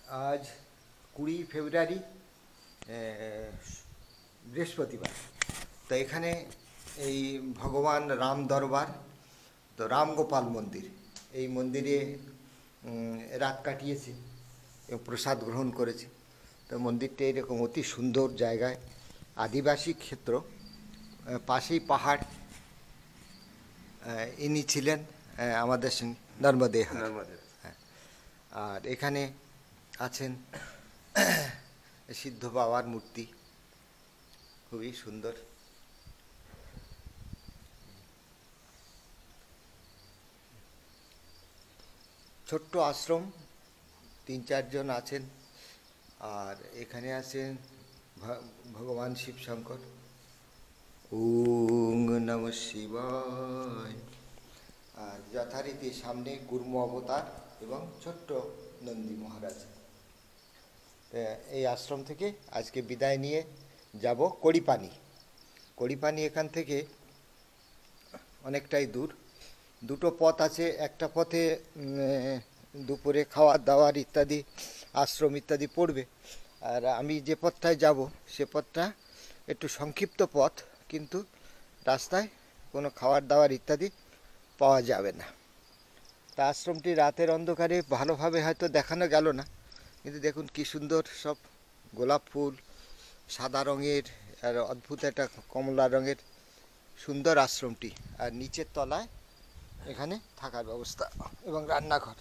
আজ 20 ফেব্রুয়ারি, বৃহস্পতিবার। তো এখানে এই ভগবান রাম দরবার, তো রামগোপাল মন্দির, এই মন্দিরে রাত কাটিয়েছি এবং প্রসাদ গ্রহণ করেছি। তো মন্দিরটা এরকম অতি সুন্দর জায়গায়, আদিবাসী ক্ষেত্র, পাশেই পাহাড়। ইনি ছিলেন আমাদের সঙ্গে নর্মদেহার। হ্যাঁ, আর এখানে আছেন সিদ্ধ বাবার মূর্তি, খুবই সুন্দর। ছোট্ট আশ্রম, 3-4 জন আছেন। আর এখানে আছেন ভগবান শিব শঙ্কর। ওং নমঃ শিবায়। আর যথারীতি সামনে কুর্ম অবতার এবং ছোট্ট নন্দী মহারাজ। এই আশ্রম থেকে আজকে বিদায় নিয়ে যাব কড়িপানি। কড়িপানি এখান থেকে অনেকটাই দূর। দুটো পথ আছে। একটা পথে দুপুরে খাওয়ার দাওয়ার ইত্যাদি, আশ্রম ইত্যাদি পড়বে। আর আমি যে পথটায় যাব সে পথটা একটু সংক্ষিপ্ত পথ, কিন্তু রাস্তায় কোনো খাওয়ার দাওয়ার ইত্যাদি পাওয়া যাবে না। তা আশ্রমটি রাতের অন্ধকারে ভালোভাবে হয়তো দেখানো গেল না, কিন্তু দেখুন কি সুন্দর সব গোলাপ ফুল, সাদা রঙের আর অদ্ভুত একটা কমলা রঙের সুন্দর আশ্রমটি। আর নিচের তলায় এখানে থাকার ব্যবস্থা এবং রান্নাঘর,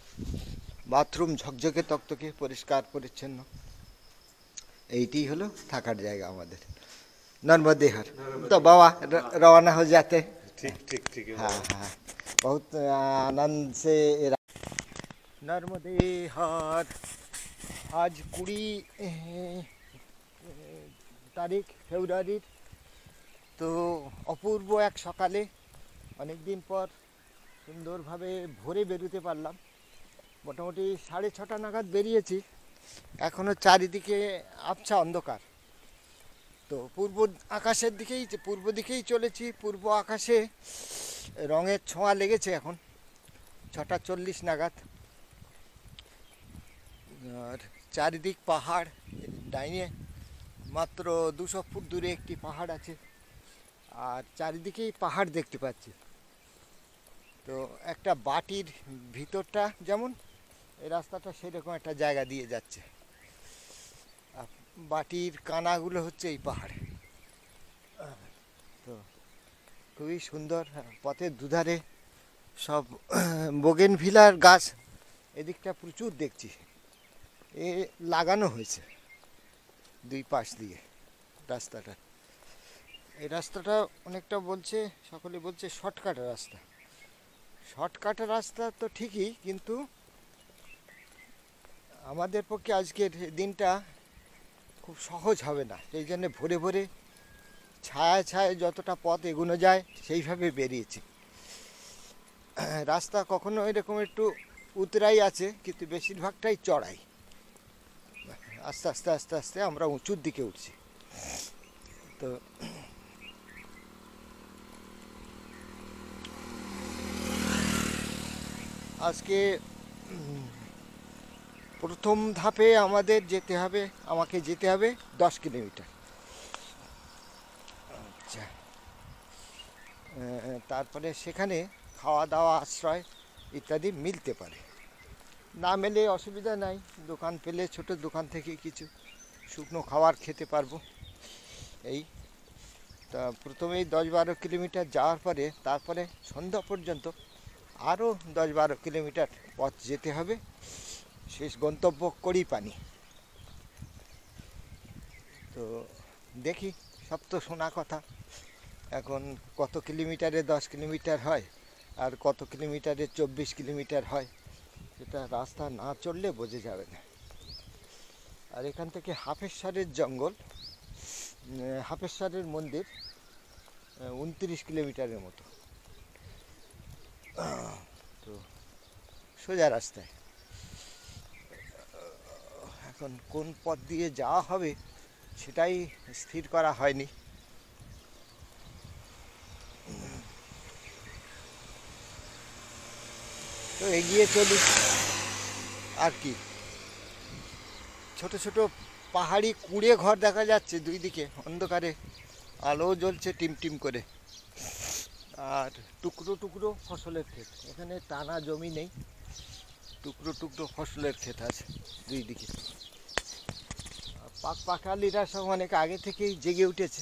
বাথরুম ঝকঝকে তকতকে পরিষ্কার পরিচ্ছন্ন। এইটি হলো থাকার জায়গা আমাদের नर्मदेहर। तो बाबा रवाना हो जाते। ठीक ठीक ठीक है। हाँ हाँ, बहुत आनंद से। नर्मदेहर आज 20 ফেব্রুয়ারি। তো অপূর্ব এক সকালে, অনেক দিন পর সুন্দরভাবে ভোরে বেরোতে পারলাম। মোটামুটি 6:30 নাগাদ বেরিয়েছি। এখনও চারিদিকে আবছা অন্ধকার। তো পূর্ব দিকেই চলেছি। পূর্ব আকাশে রঙের ছোঁয়া লেগেছে এখন 6:40 নাগাদ। আর চারিদিক পাহাড়, ডাইনে মাত্র 200 ফুট দূরে একটি পাহাড় আছে। আর চারিদিকেই পাহাড় দেখতে পাচ্ছি। তো একটা বাটির ভিতরটা যেমন, এই রাস্তাটা সেরকম একটা জায়গা দিয়ে যাচ্ছে। বাটির কানাগুলো হচ্ছে এই পাহাড়ে। তো খুবই সুন্দর। পথের দুধারে সব বোগেনভিলার গাছ এদিকটা প্রচুর দেখছি। এ লাগানো হয়েছে দুই পাশ দিয়ে রাস্তাটা। এই রাস্তাটা অনেকটা সকলে বলছে শর্টকাট রাস্তা। শর্টকাট রাস্তা তো ঠিকই, কিন্তু আমাদের পক্ষে আজকের দিনটা খুব সহজ হবে না। সেই জন্য ভোরে ভোরে ছায়া যতটা পথ এগোনো যায় সেইভাবে বেরিয়েছি। রাস্তা কখনো এরকম একটু উতরাই আছে, কিন্তু বেশিরভাগটাই চড়াই। আস্তে আস্তে আস্তে আস্তে আমরা উঁচুর দিকে উঠছি। তো আজকে প্রথম ধাপে আমাকে যেতে হবে 10 কিলোমিটার। আচ্ছা, তারপরে সেখানে খাওয়া দাওয়া, আশ্রয় ইত্যাদি মিলতে পারে। না মেলে অসুবিধা নাই, দোকান পেলে ছোট দোকান থেকে কিছু শুকনো খাবার খেতে পারবো। এই তা প্রথমেই 10-12 কিলোমিটার যাওয়ার পরে তারপরে সন্ধ্যা পর্যন্ত আরও 10-12 কিলোমিটার পথ যেতে হবে। শেষ গন্তব্য কড়িপানি। তো দেখি, সব তো শোনা কথা। এখন কত কিলোমিটারে 10 কিলোমিটার হয় আর কত কিলোমিটারে 24 কিলোমিটার হয়, সেটা রাস্তা না চললে বোঝা যাবে না। আর এখান থেকে হাফেশ্বরের জঙ্গল, হাফেশ্বরের মন্দির 29 কিলোমিটারের মতো। তো সোজা রাস্তায়। এখন কোন পথ দিয়ে যাওয়া হবে সেটাই স্থির করা হয়নি। তো এগিয়ে চলি আর কি। ছোট ছোট পাহাড়ি কুঁড়ে ঘর দেখা যাচ্ছে, দুই দিকে অন্ধকারে আলো জ্বলছে টিম টিম করে। আর টুকরো টুকরো ফসলের ক্ষেত, এখানে টানা জমি নেই, টুকরো টুকরো ফসলের ক্ষেত আছে দুই দিকে। পাখালিরা সব অনেক আগে থেকেই জেগে উঠেছে।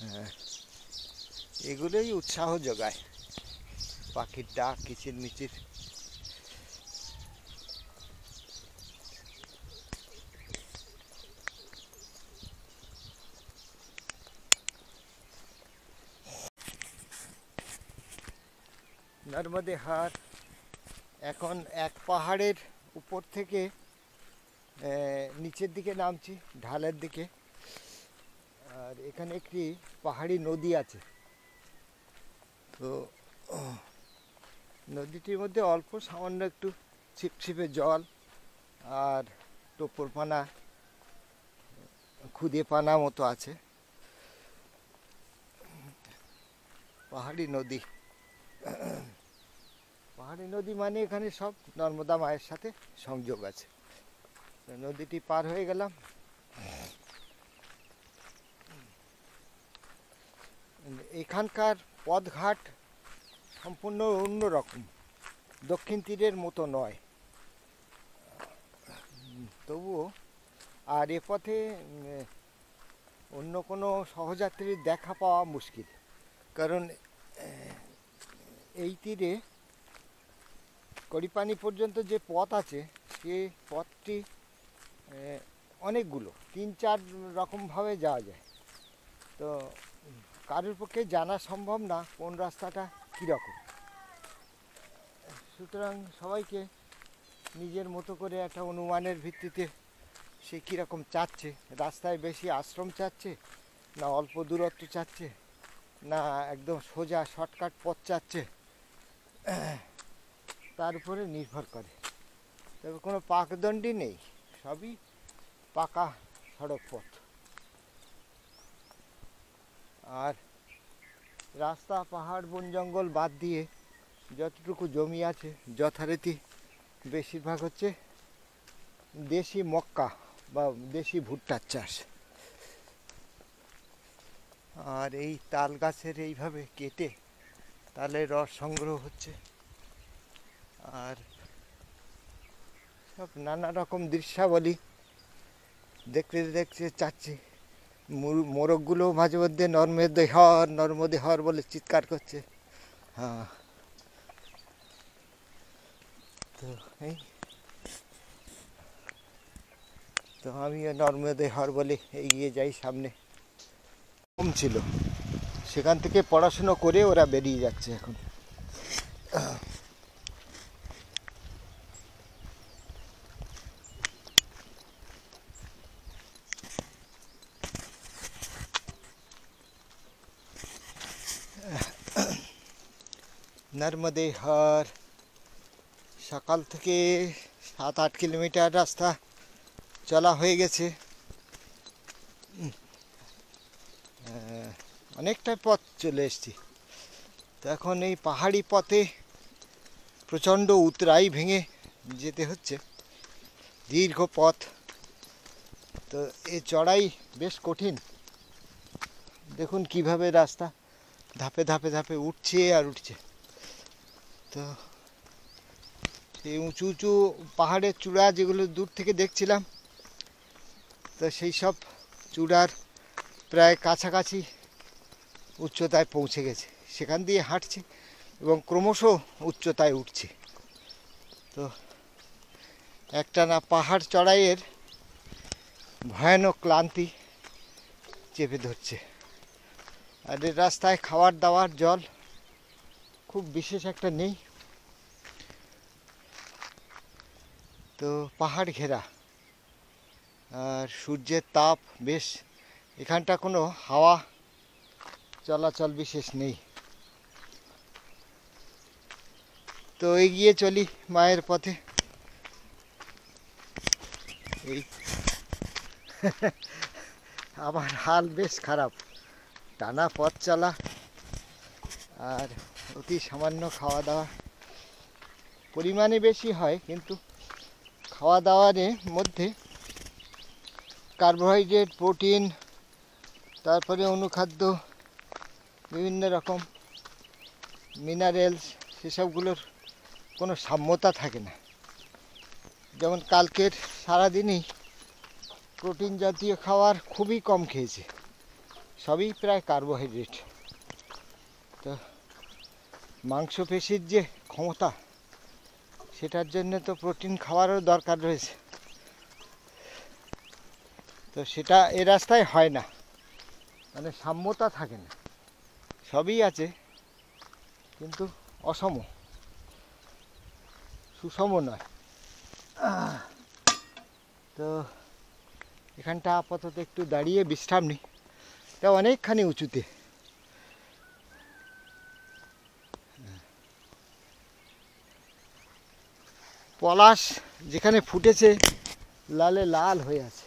হ্যাঁ, এগুলোই উৎসাহ যোগায়, পাখির ডাক, কিচির মিচির। নর্মদে হার এখন এক পাহাড়ের উপর থেকে নিচের দিকে নামছি, ঢালের দিকে। আর এখানে একটি পাহাড়ি নদী আছে। তো নদীটির মধ্যে অল্প সামান্য একটু ছিপছিপে জল আর টোপর পানা, খুদে পানা মতো আছে। পাহাড়ি নদী, পাহাড়ি নদী মানে এখানে সব নর্মদা মায়ের সাথে সংযোগ আছে। নদীটি পার হয়ে গেলাম। এখানকার পথঘাট সম্পূর্ণ অন্যরকম, দক্ষিণ তীরের মতো নয় তবুও। আর এ পথে অন্য কোনো সহযাত্রীর দেখা পাওয়া মুশকিল, কারণ এই তীরে কড়িপানি পর্যন্ত যে পথ আছে সে পথটি অনেকগুলো, 3-4 রকমভাবে যাওয়া যায়। তো কারোর পক্ষে জানা সম্ভব না কোন রাস্তাটা কীরকম। সুতরাং সবাইকে নিজের মতো করে একটা অনুমানের ভিত্তিতে সে কীরকম চাচ্ছে, রাস্তায় বেশি আশ্রম চাচ্ছে না অল্প দূরত্ব চাচ্ছে না একদম সোজা শর্টকাট পথ চাচ্ছে, তার উপরে নির্ভর করে। তবে কোনো পাকদণ্ডই নেই, সবই পাকা সড়ক পথ। আর রাস্তা, পাহাড়, বন জঙ্গল বাদ দিয়ে যতটুকু জমি আছে যথারীতি বেশিরভাগ হচ্ছে দেশি মক্কা বা দেশি ভুট্টার চাষ। আর এই তাল গাছের এইভাবে কেটে তালের রস সংগ্রহ হচ্ছে। আর সব নানা রকম দৃশ্যাবলী দেখতে দেখতে চাচ্ছি। মোরগগুলো মাঝে মধ্যে নর্মদে হর নর্মদে হর বলে চিৎকার করছে। হ্যাঁ, তো এই তো আমিও নর্মদে হর বলে এগিয়ে যাই সামনে। কম ছিল, সেখান থেকে পড়াশুনো করে ওরা বেরিয়ে যাচ্ছে এখন। নর্মদে হর সকাল থেকে 7-8 কিলোমিটার রাস্তা চলা হয়ে গেছে। অনেকটাই পথ চলে এসেছি। তো এখন এই পাহাড়ি পথে প্রচণ্ড উতরাই ভেঙে যেতে হচ্ছে, দীর্ঘ পথ। তো এ চড়াই বেশ কঠিন। দেখুন কিভাবে রাস্তা ধাপে ধাপে ধাপে উঠছে আর উঠছে। তো সেই উঁচু উঁচু পাহাড়ের চূড়া যেগুলো দূর থেকে দেখছিলাম, তো সেই সব চূড়ার প্রায় কাছাকাছি উচ্চতায় পৌঁছে গেছে। সেখান দিয়ে হাঁটছি এবং ক্রমশ উচ্চতায় উঠছি। তো একটানা পাহাড় চড়াইয়ের ভয়ানক ক্লান্তি চেপে ধরছে। আর এর রাস্তায় খাবার দাবার, জল খুব বিশেষ একটা নেই। তো পাহাড় ঘেরা আর সূর্যের তাপ বেশ, এখানটা কোনো হাওয়া চলাচল বিশেষ নেই। তো এগিয়ে চলি মায়ের পথে। এই আমার হাল বেশ খারাপ, টানা পথ চলা আর অতি সামান্য খাওয়া দাওয়া, পরিমাণে বেশি হয় কিন্তু খাওয়া দাওয়ার মধ্যে কার্বোহাইড্রেট, প্রোটিন, তারপরে অনুখাদ্য, বিভিন্ন রকম মিনারেলস, সেসবগুলোর কোনো সাম্যতা থাকে না। যেমন কালকের সারাদিনই প্রোটিন জাতীয় খাবার খুবই কম খেয়েছে, সবই প্রায় কার্বোহাইড্রেট। তো মাংসপেশির যে ক্ষমতা, সেটার জন্য তো প্রোটিন খাওয়ারও দরকার রয়েছে। তো সেটা এ রাস্তায় হয় না, মানে সাম্যতা থাকে না, সবই আছে কিন্তু অসম, সুষম নয়। তো এখানটা আপাতত একটু দাঁড়িয়ে বিশ্রাম নিই, তা অনেকখানি উঁচুতে। পলাশ যেখানে ফুটেছে লালে লাল হয়ে আছে।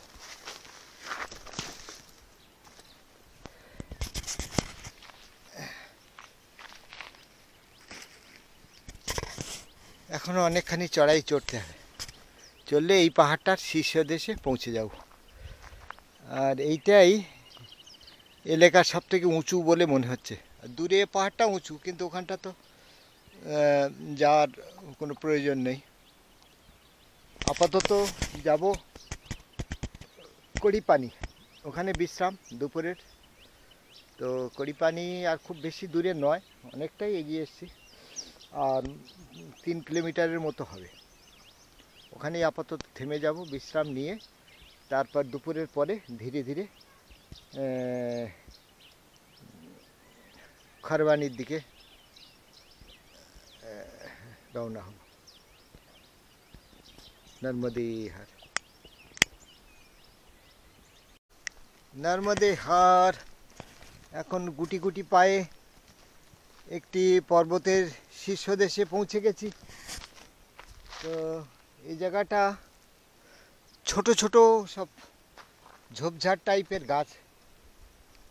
এখনো অনেকখানি চড়াই চড়তে হবে, চললে এই পাহাড়টার শীর্ষদেশে পৌঁছে যাব। আর এইটাই এলাকার সব থেকে উঁচু বলে মনে হচ্ছে। দূরে পাহাড়টা উঁচু, কিন্তু ওখানটা তো যাওয়ার কোনো প্রয়োজন নেই। আপাতত যাব কড়িপানি, ওখানে বিশ্রাম দুপুরের। তো কড়িপানি আর খুব বেশি দূরে নয়, অনেকটাই এগিয়ে এসেছি, আর 3 কিলোমিটারের মতো হবে। ওখানেই আপাতত থেমে যাব বিশ্রাম নিয়ে, তারপর দুপুরের পরে ধীরে ধীরে খরবানির দিকে রওনা হব। নর্মদে হার, নর্মদে হার। এখন গুটি গুটি পায়ে একটি পর্বতের শীর্ষদেশে পৌঁছে গেছি। তো এই জায়গাটা ছোট ছোট সব ঝোপঝাড় টাইপের গাছ,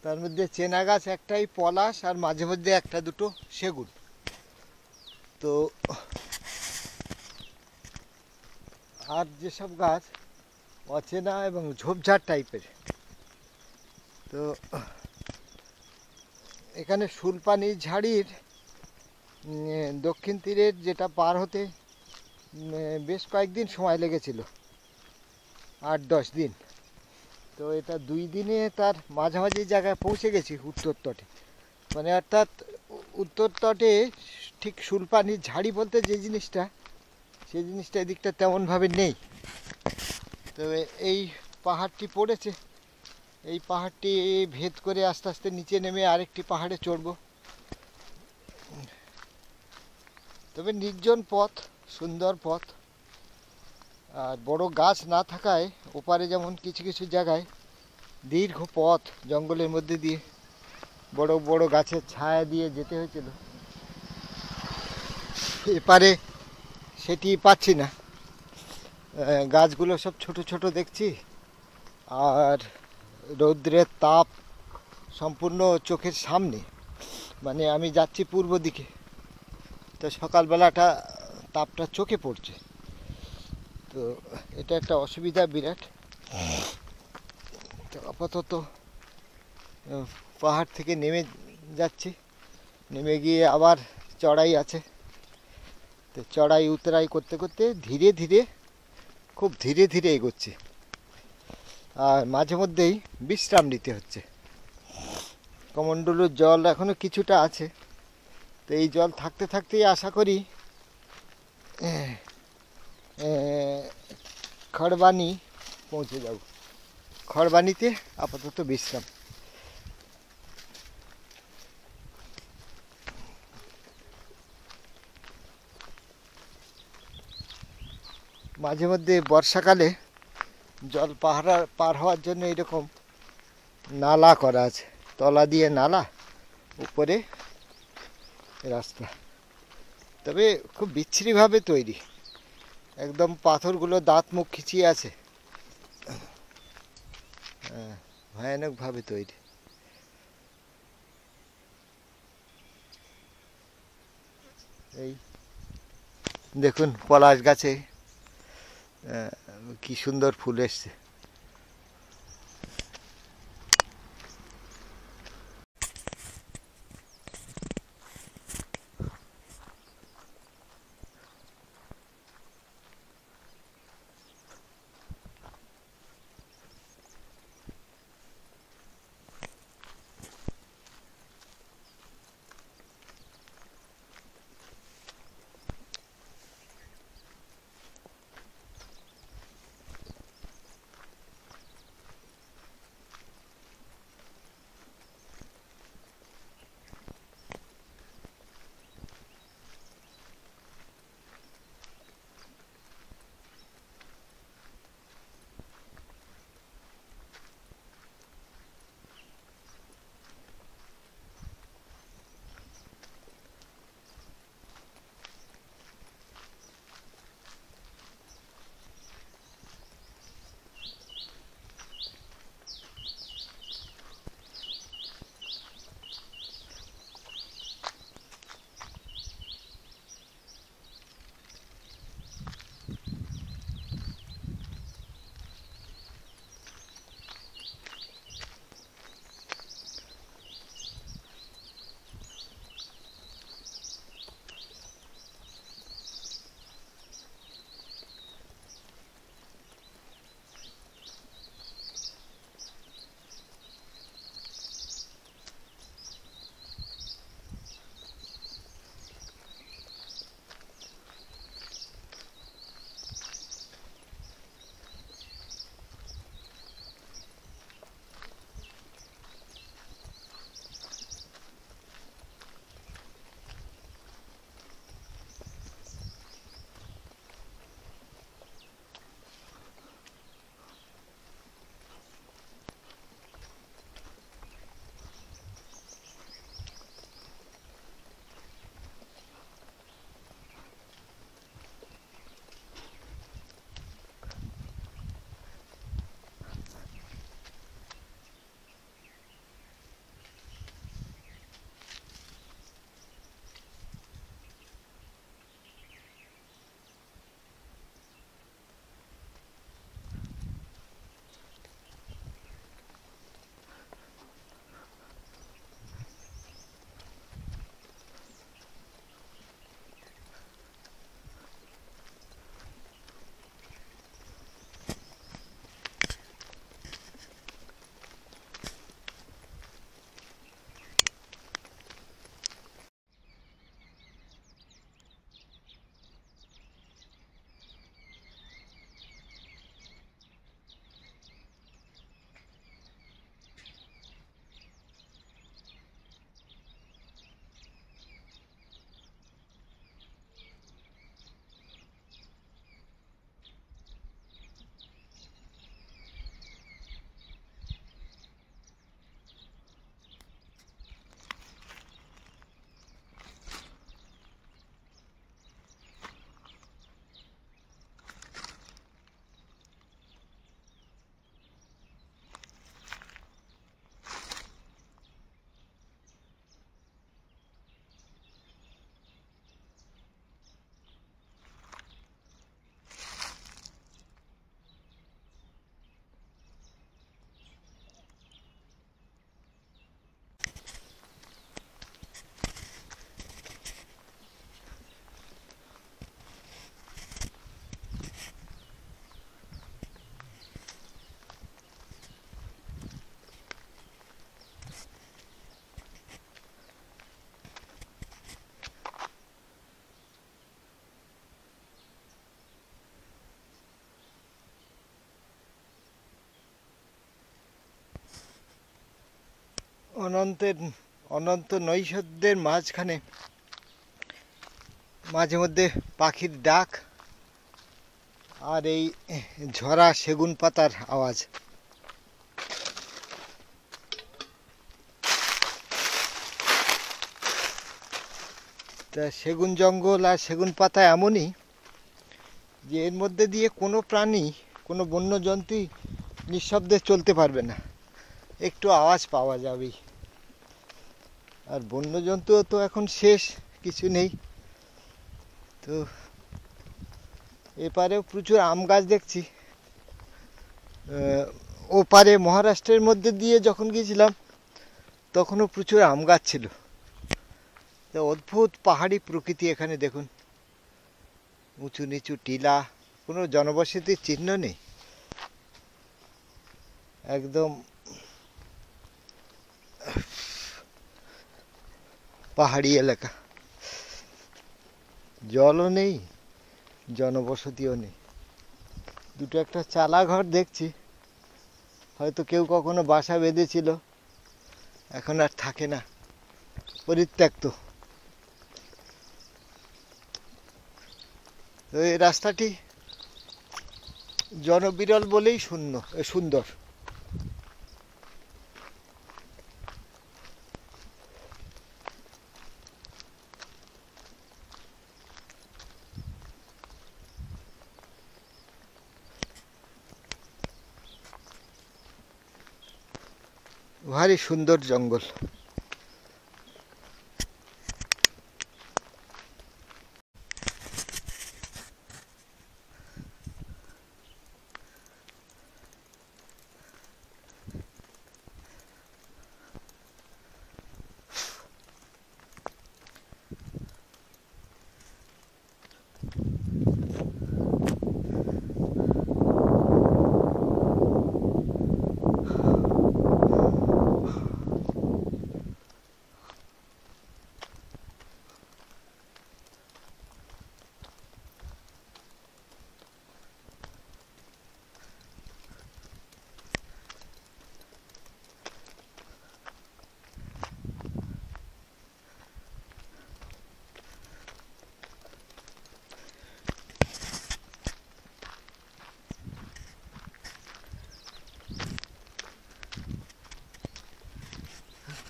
তার মধ্যে চেনা গাছ একটাই পলাশ, আর মাঝে মধ্যে একটা দুটো সেগুন। তো আর যেসব গাছ অচেনা এবং ঝোপঝাড় টাইপের। তো এখানে শুলপানি ঝাড়ির দক্ষিণ তীরের যেটা পার হতে বেশ কয়েকদিন সময় লেগেছিল, 8-10 দিন। তো এটা 2 দিনে তার মাঝামাঝি জায়গায় পৌঁছে গেছি, উত্তর তটে। মানে অর্থাৎ উত্তর তটে ঠিক শুলপানির ঝাড়ি বলতে যে জিনিসটা, সেই জিনিসটা এদিকটা তেমনভাবে নেই। তবে এই পাহাড়টি পড়েছে, এই পাহাড়টি ভেদ করে আস্তে আস্তে নিচে নেমে আরেকটি পাহাড়ে চড়ব। তবে নির্জন পথ, সুন্দর পথ, আর বড় গাছ না থাকায় ওপারে যেমন কিছু কিছু জায়গায় দীর্ঘ পথ জঙ্গলের মধ্যে দিয়ে বড় বড় গাছের ছায়া দিয়ে যেতে হয়েছিল, এপারে সেটি পাচ্ছি না। গাছগুলো সব ছোট ছোট দেখছি, আর রৌদ্রের তাপ সম্পূর্ণ চোখের সামনে। মানে আমি যাচ্ছি পূর্ব দিকে, তো সকালবেলাটা তাপটা চোখে পড়ছে। তো এটা একটা অসুবিধা বিরাট। তো আপাতত পাহাড় থেকে নেমে যাচ্ছি, নেমে গিয়ে আবার চড়াই আছে। তো চড়াই উতরাই করতে করতে ধীরে ধীরে, খুব ধীরে ধীরে এগোচ্ছি, আর মাঝে মধ্যেই বিশ্রাম নিতে হচ্ছে। কমণ্ডলুর জল এখনো কিছুটা আছে, তো এই জল থাকতে থাকতেই আশা করি খড়বানি পৌঁছে যাব। খড়বানিতে আপাতত বিশ্রাম। মাঝে মধ্যে বর্ষাকালে জল পার হওয়ার জন্য এরকম নালা করা আছে, তলা দিয়ে নালা, উপরে রাস্তা। তবে খুব বিচ্ছিরিভাবে তৈরি, একদম পাথরগুলো দাঁত মুখ খিচিয়ে আছে, ভয়ানকভাবে তৈরি। এই দেখুন পলাশ গাছে কি সুন্দর ফুল এসছে। অনন্ত নৈশব্দের মাঝখানে মাঝে মধ্যে পাখির ডাক আর এই ঝরা সেগুন পাতার আওয়াজ। তা সেগুন জঙ্গল আর সেগুন পাতা এমনই যে এর মধ্যে দিয়ে কোনো প্রাণী, কোনো বন্যজন্তু নিঃশব্দে চলতে পারবে না, একটু আওয়াজ পাওয়া যাবেই। আর বন্যজন্তু তো এখন শেষ, কিছু নেই। তো এপারেও প্রচুর আম গাছ দেখছি। ওপারে মহারাষ্ট্রের মধ্যে দিয়ে যখন গিয়েছিলাম তখনও প্রচুর আম গাছ ছিল। তো অদ্ভুত পাহাড়ি প্রকৃতি এখানে দেখুন, উঁচু নিচু টিলা, কোনো জনবসতির চিহ্ন নেই, একদম পাহাড়ি এলাকা। জলও নেই, জনবসতিও নেই। দুটো একটা চালা ঘর দেখছি, হয়তো কেউ কখনো বাসা বেঁধেছিল, এখন আর থাকে না, পরিত্যক্ত। তো এই রাস্তাটি জনবিরল বলেই সুন্দর। ভারী সুন্দর জঙ্গল।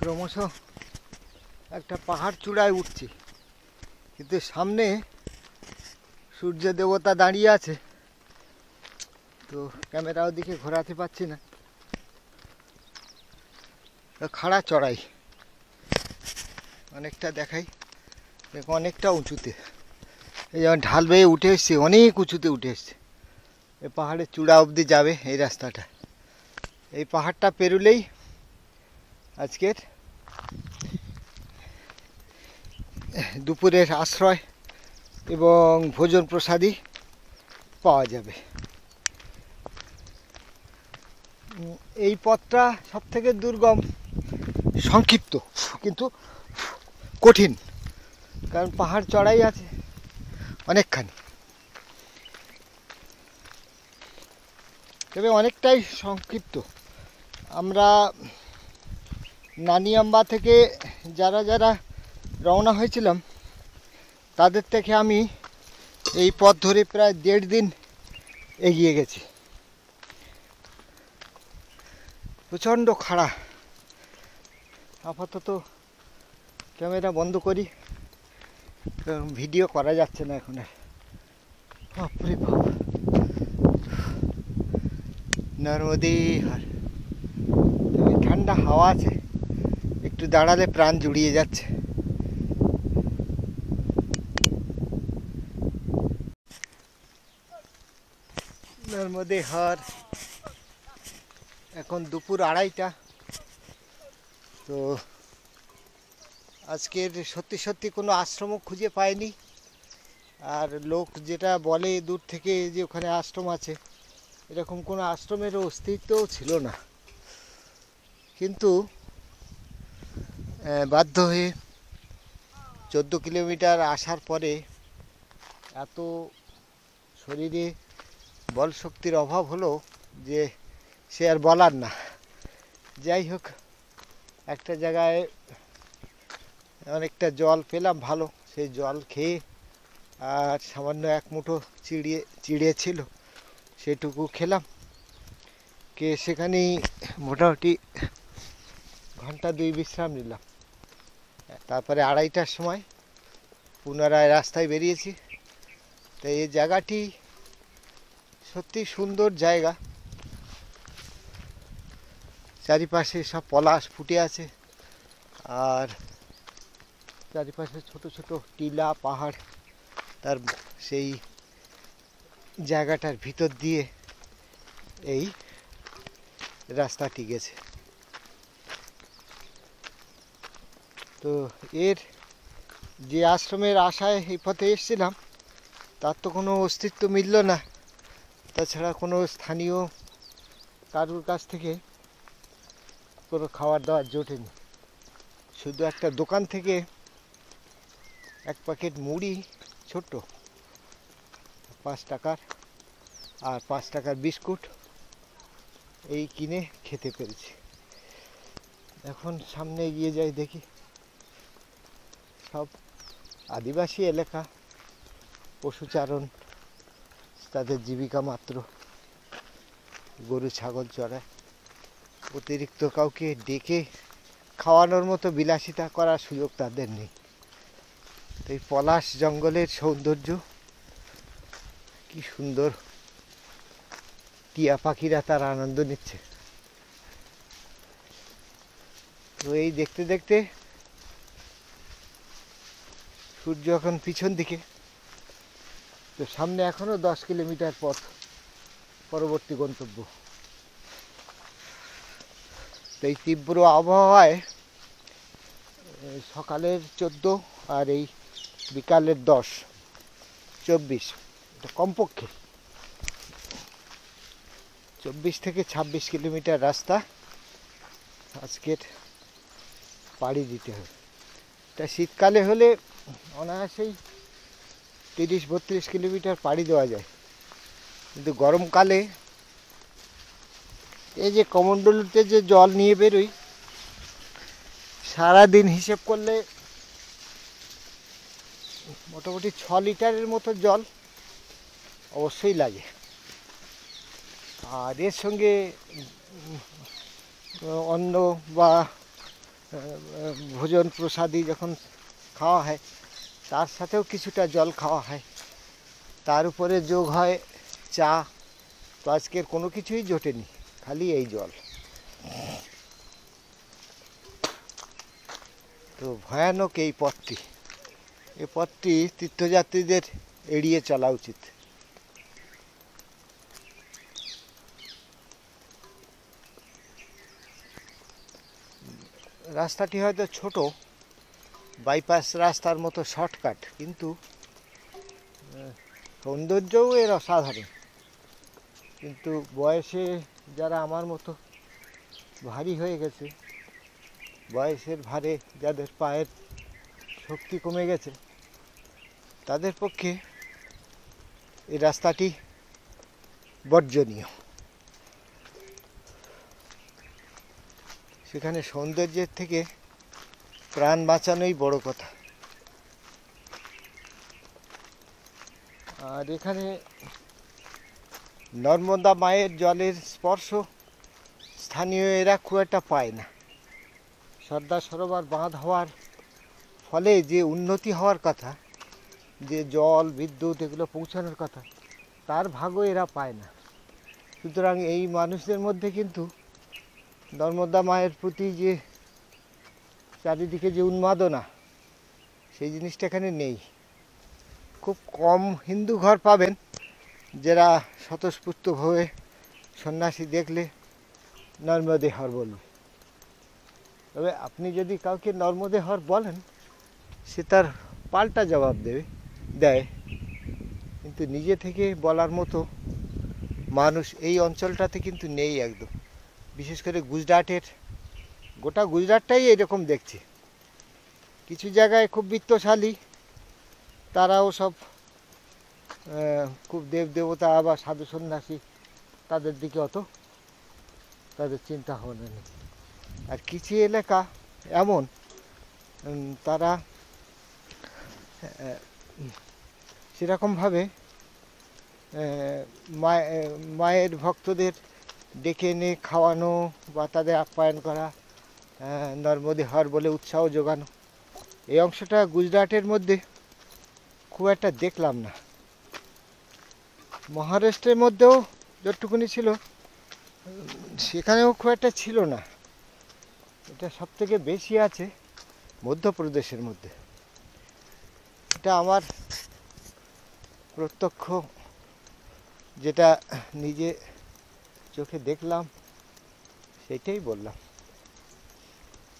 ক্রমশ একটা পাহাড় চূড়ায় উঠছি, কিন্তু সামনে সূর্য দেবতা দাঁড়িয়ে আছে, তো ক্যামেরা ওদিকে ঘোরাতে পারছি না। খাড়া চড়াই অনেকটা দেখাই, অনেকটা উঁচুতে। এই যেমন ঢাল বেয়ে উঠে এসছে, অনেক উঁচুতে উঠে এসছে। এই পাহাড়ের চূড়া অবধি যাবে এই রাস্তাটা। এই পাহাড়টা পেরুলেই আজকের দুপুরের আশ্রয় এবং ভোজন প্রসাদী পাওয়া যাবে। এই পথটা সব থেকে দুর্গম, সংক্ষিপ্ত কিন্তু কঠিন, কারণ পাহাড় চড়াই আছে অনেকখানি, তবে অনেকটাই সংক্ষিপ্ত। আমরা নানিয়াম্বা থেকে যারা রওনা হয়েছিলাম তাদের থেকে আমি এই পথ ধরে প্রায় 1.5 দিন এগিয়ে গেছি। প্রচণ্ড খাড়া। আপাতত ক্যামেরা বন্ধ করি, ভিডিও করা যাচ্ছে না এখন আর। বাপরে বাপ, নর্মদে হার। ঠান্ডা হাওয়া আছে, একটু দাঁড়ালে প্রাণ জুড়িয়ে যাচ্ছে। নর্মদে হার। এখন দুপুর 2:30টা। তো আজকের সত্যি কোনো আশ্রমও খুঁজে পাইনি। আর লোক যেটা বলে দূর থেকে যে ওখানে আশ্রম আছে, এরকম কোনো আশ্রমেরও অস্তিত্বও ছিল না। কিন্তু বাধ্য হয়ে 14 কিলোমিটার আসার পরে এত শরীরে বল শক্তির অভাব হলো যে সে আর বলার না। যাই হোক, একটা জায়গায় অনেকটা জল পেলাম ভালো, সেই জল খেয়ে আর সামান্য 1 মুঠো চিড়ে ছিল সেটুকু খেলাম, কে সেখানেই মোটামুটি 1-2 ঘন্টা বিশ্রাম নিলাম। তারপরে 2:30টার সময় পুনরায় রাস্তায় বেরিয়েছি। তো এই জায়গাটি সত্যি সুন্দর জায়গা, চারিপাশে সব পলাশ ফুটে আছে, আর চারিপাশে ছোট ছোট টিলা পাহাড়, তার সেই জায়গাটার ভিতর দিয়ে এই রাস্তাটি গেছে। তো এর যে আশ্রমের আশায় এই পথে এসেছিলাম তার তো কোনো অস্তিত্ব মিলল না। তাছাড়া কোনো স্থানীয় কারুর কাছ থেকে কোনো খাবার দাবার জোটেনি। শুধু একটা দোকান থেকে এক প্যাকেট মুড়ি ছোট্ট 5 টাকার আর 5 টাকার বিস্কুট এই কিনে খেতে পেরেছি। এখন সামনে এগিয়ে যাই, দেখি সব আদিবাসী এলাকা, পশুচারণ তাদের জীবিকা মাত্র, গরু ছাগল চড়ায়। অতিরিক্ত কাউকে ডেকে খাওয়ানোর মতো বিলাসিতা করার সুযোগ তাদের নেই। তো এই পলাশ জঙ্গলের সৌন্দর্য কি সুন্দর, টিয়া পাখিরা তার আনন্দ নিচ্ছে। তো এই দেখতে দেখতে সূর্য এখন পিছন দিকে। তো সামনে এখনো 10 কিলোমিটার পথ পরবর্তী গন্তব্য। তো এই তীব্র আবহাওয়ায় সকালের 14 আর এই বিকালের 10, 24, এটা কমপক্ষে 24 থেকে 26 কিলোমিটার রাস্তা আজকের পাড়ি দিতে হবে। এটা শীতকালে হলে অনায়াসেই 30-32 কিলোমিটার পাড়ি দেওয়া যায়, কিন্তু গরমকালে এই যে কমণ্ডলুতে যে জল নিয়ে বেরোই, সারাদিন হিসেব করলে মোটামুটি 6 লিটারের মতো জল অবশ্যই লাগে। আর এর সঙ্গে অন্ন বা ভোজন প্রসাদী যখন খাওয়া হয় তার সাথেও কিছুটা জল খাওয়া হয়, তার উপরে যোগ হয় চা। তো আজকের কোনো কিছুই জোটেনি, খালি এই জল। তো ভয়ানক এই পথটি, এই পথটি তীর্থযাত্রীদের এড়িয়ে চলা উচিত। রাস্তাটি হয়তো ছোট, বাইপাস রাস্তার মতো শর্টকাট, কিন্তু সৌন্দর্যও এর অসাধারণ। কিন্তু বয়সে যারা আমার মতো ভারী হয়ে গেছে, বয়সের ভারে যাদের পায়ের শক্তি কমে গেছে, তাদের পক্ষে এই রাস্তাটি বর্জনীয়। সেখানে সৌন্দর্যের থেকে প্রাণ বাঁচানোই বড় কথা। আর এখানে নর্মদা মায়ের জলের স্পর্শ স্থানীয় এরা খুব একটা পায় না। সর্দার সরোবর বাঁধ হওয়ার ফলে যে উন্নতি হওয়ার কথা, যে জল বিদ্যুৎ এগুলো পৌঁছানোর কথা, তার ভাগও এরা পায় না। সুতরাং এই মানুষদের মধ্যে কিন্তু নর্মদা মায়ের প্রতি যে চারিদিকে যে উন্মাদনা, সেই জিনিসটা এখানে নেই। খুব কম হিন্দু ঘর পাবেন যারা স্বতঃস্ফূর্তভাবে সন্ন্যাসী দেখলে নর্মদে হর বলবে। তবে আপনি যদি কাউকে নর্মদে হর বলেন, সে তার পাল্টা জবাব দেয়, কিন্তু নিজে থেকে বলার মতো মানুষ এই অঞ্চলটাতে কিন্তু নেই একদম। বিশেষ করে গুজরাটের, গোটা গুজরাটটাই এরকম দেখছি। কিছু জায়গায় খুব বিত্তশালী, তারাও সব খুব দেবদেবতা বা সাধু সন্ন্যাসী, তাদের দিকে অত তাদের চিন্তা ভাবনা নেই। আর কিছু এলাকা এমন, তারা সেরকমভাবে মায়ের ভক্তদের ডেকে এনে খাওয়ানো বা তাদের আপ্যায়ন করা, নর্মদে হর বলে উৎসাহ যোগানো, এই অংশটা গুজরাটের মধ্যে খুব একটা দেখলাম না। মহারাষ্ট্রের মধ্যেও যতটুকুনি ছিল সেখানেও খুব একটা ছিল না। এটা সব থেকে বেশি আছে মধ্যপ্রদেশের মধ্যে। এটা আমার প্রত্যক্ষ যেটা নিজে চোখে দেখলাম সেটাই বললাম।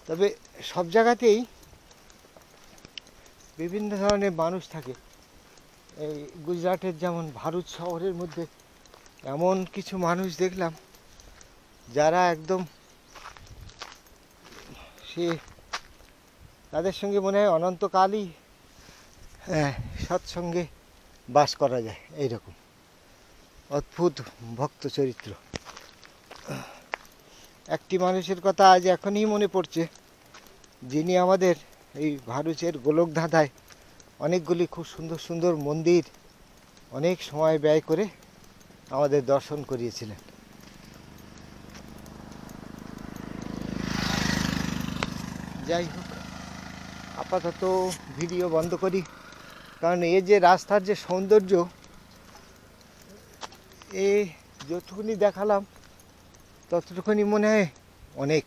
তবে সব জায়গাতেই বিভিন্ন ধরনের মানুষ থাকে। এই গুজরাটের যেমন ভারুচ শহরের মধ্যে এমন কিছু মানুষ দেখলাম যারা একদম সে তাদের সঙ্গে মনে হয় অনন্তকালই সৎসঙ্গে বাস করা যায়, এইরকম অদ্ভুত ভক্ত চরিত্র। একটি মানুষের কথা আজ এখনই মনে পড়ছে, যিনি আমাদের এই ভারুচের গোলকধাঁধায় অনেকগুলি খুব সুন্দর সুন্দর মন্দির অনেক সময় ব্যয় করে আমাদের দর্শন করিয়েছিলেন। যাই হোক, আপাতত ভিডিও বন্ধ করি, কারণ এই যে রাস্তার যে সৌন্দর্য, এ যতটুকুনি দেখালাম ততটুকুনি মনে হয় অনেক।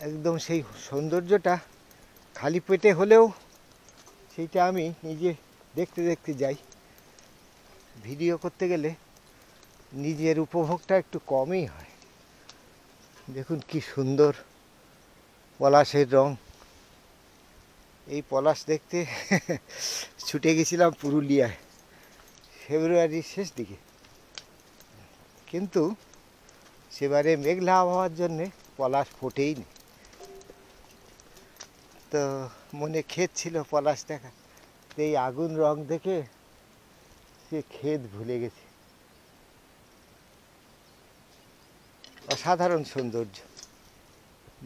একদম সেই সৌন্দর্যটা খালি পেটে হলেও সেইটা আমি নিজে দেখতে দেখতে যাই। ভিডিও করতে গেলে নিজের উপভোগটা একটু কমই হয়। দেখুন কি সুন্দর পলাশের রং। এই পলাশ দেখতে ছুটে গেছিলাম পুরুলিয়ায় ফেব্রুয়ারির শেষ দিকে, কিন্তু সেবারে মেঘলা আবহাওয়ার জন্যে পলাশ ফোটেই নি। তো মনে ক্ষেত ছিল পলাশ দেখা, এই আগুন রং দেখে সে ক্ষেত ভুলে গেছে। অসাধারণ সৌন্দর্য,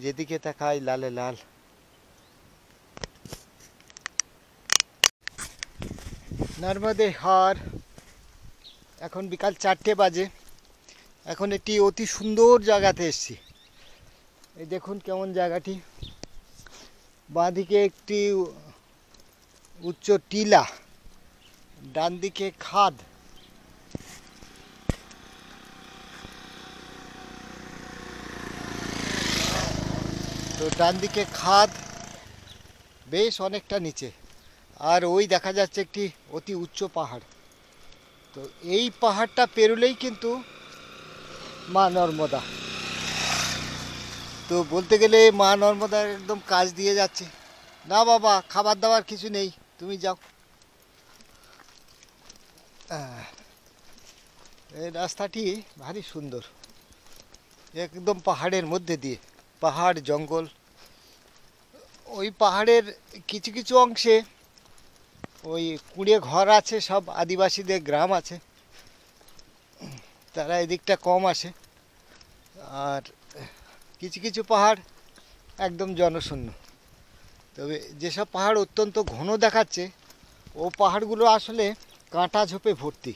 যেদিকে তাকাই লালে লাল। নর্মদে হার। এখন বিকাল 4টে বাজে। এখন একটি অতি সুন্দর জায়গাতে এসেছি। এই দেখুন কেমন জায়গাটি। বাঁদিকে একটি উচ্চ টিলা, ডান দিকে খাদ। তো ডান দিকে খাদ বেশ অনেকটা নিচে, আর ওই দেখা যাচ্ছে একটি অতি উচ্চ পাহাড়। তো এই পাহাড়টা পেরোলেই কিন্তু মা নর্মদা। তো বলতে গেলে মা নর্মদার একদম কাজ দিয়ে যাচ্ছে। না বাবা, খাবার দাবার কিছু নেই, তুমি যাও। এই রাস্তাটি ভারী সুন্দর, একদম পাহাড়ের মধ্যে দিয়ে, পাহাড় জঙ্গল। ওই পাহাড়ের কিছু কিছু অংশে ওই কুঁড়ে ঘর আছে, সব আদিবাসীদের গ্রাম আছে, তারা এদিকটা কম আসে। আর কিছু কিছু পাহাড় একদম জনশূন্য। তবে যেসব পাহাড় অত্যন্ত ঘন দেখাচ্ছে, ও পাহাড়গুলো আসলে কাঁটা ঝোপে ভর্তি।